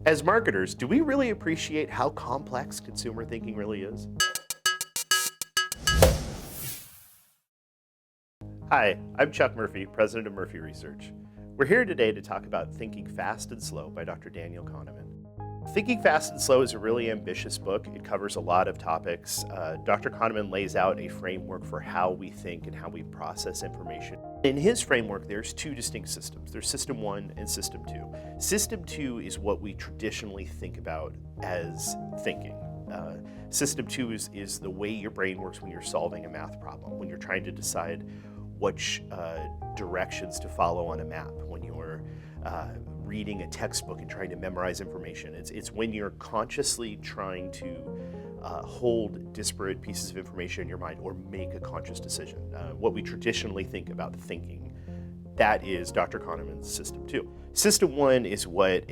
As marketers, do we really appreciate how complex consumer thinking really is? Hi, I'm Chuck Murphy, president of Murphy Research. We're here today to talk about Thinking Fast and Slow by Dr. Daniel Kahneman. Thinking Fast and Slow is a really ambitious book. It covers a lot of topics. Dr. Kahneman lays out a framework for how we think and how we process information. In his framework, there's two distinct systems. There's System 1 and System 2. System 2 is what we traditionally think about as thinking. System 2 is the way your brain works when you're solving a math problem, when you're trying to decide which directions to follow on a map, when you're reading a textbook and trying to memorize information. It's when you're consciously trying to hold disparate pieces of information in your mind or make a conscious decision. What we traditionally think about thinking, that is Dr. Kahneman's System 2. System 1 is what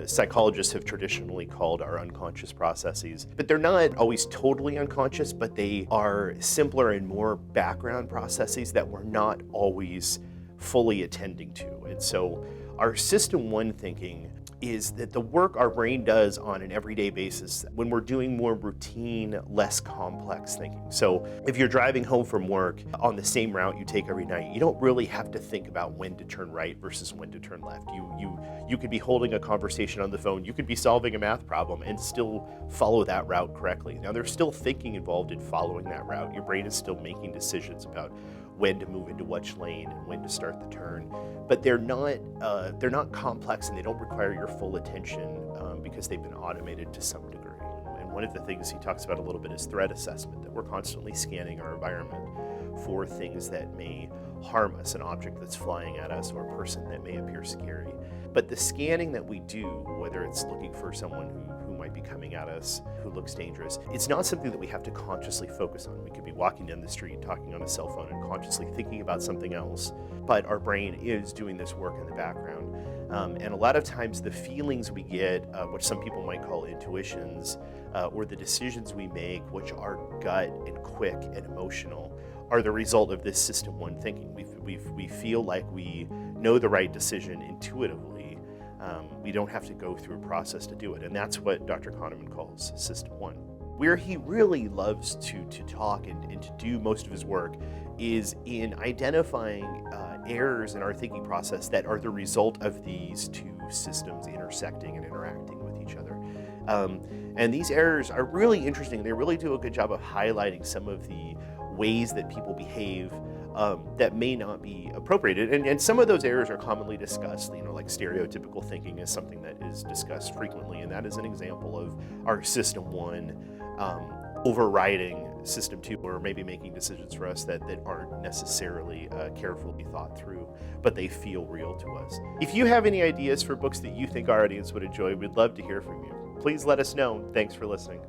psychologists have traditionally called our unconscious processes, but they're not always totally unconscious, but they are simpler and more background processes that we're not always fully attending to. And so our System 1 thinking is that the work our brain does on an everyday basis when we're doing more routine, less complex thinking. So if you're driving home from work on the same route you take every night, you don't really have to think about when to turn right versus when to turn left. You could be holding a conversation on the phone, you could be solving a math problem and still follow that route correctly. Now there's still thinking involved in following that route. Your brain is still making decisions about when to move into which lane and when to start the turn, but they're not complex and they don't require your full attention because they've been automated to some degree. And one of the things he talks about a little bit is threat assessment, that we're constantly scanning our environment for things that may harm us, an object that's flying at us or a person that may appear scary. But the scanning that we do, whether it's looking for someone who might be coming at us, who looks dangerous, it's not something that we have to consciously focus on. We could be walking down the street, talking on a cell phone and consciously thinking about something else, but our brain is doing this work in the background. And a lot of times the feelings we get, which some people might call intuitions, or the decisions we make, which are gut and quick and emotional, are the result of this System 1 thinking. We feel like we know the right decision intuitively. We don't have to go through a process to do it. And that's what Dr. Kahneman calls System 1. Where he really loves to talk and to do most of his work is in identifying errors in our thinking process that are the result of these two systems intersecting and interacting with each other. And these errors are really interesting. They really do a good job of highlighting some of the ways that people behave that may not be appropriate. And some of those errors are commonly discussed, like stereotypical thinking is something that is discussed frequently, and that is an example of our System 1 overriding System 2, or maybe making decisions for us that aren't necessarily carefully thought through, but they feel real to us. If you have any ideas for books that you think our audience would enjoy, we'd love to hear from you. Please let us know. Thanks for listening.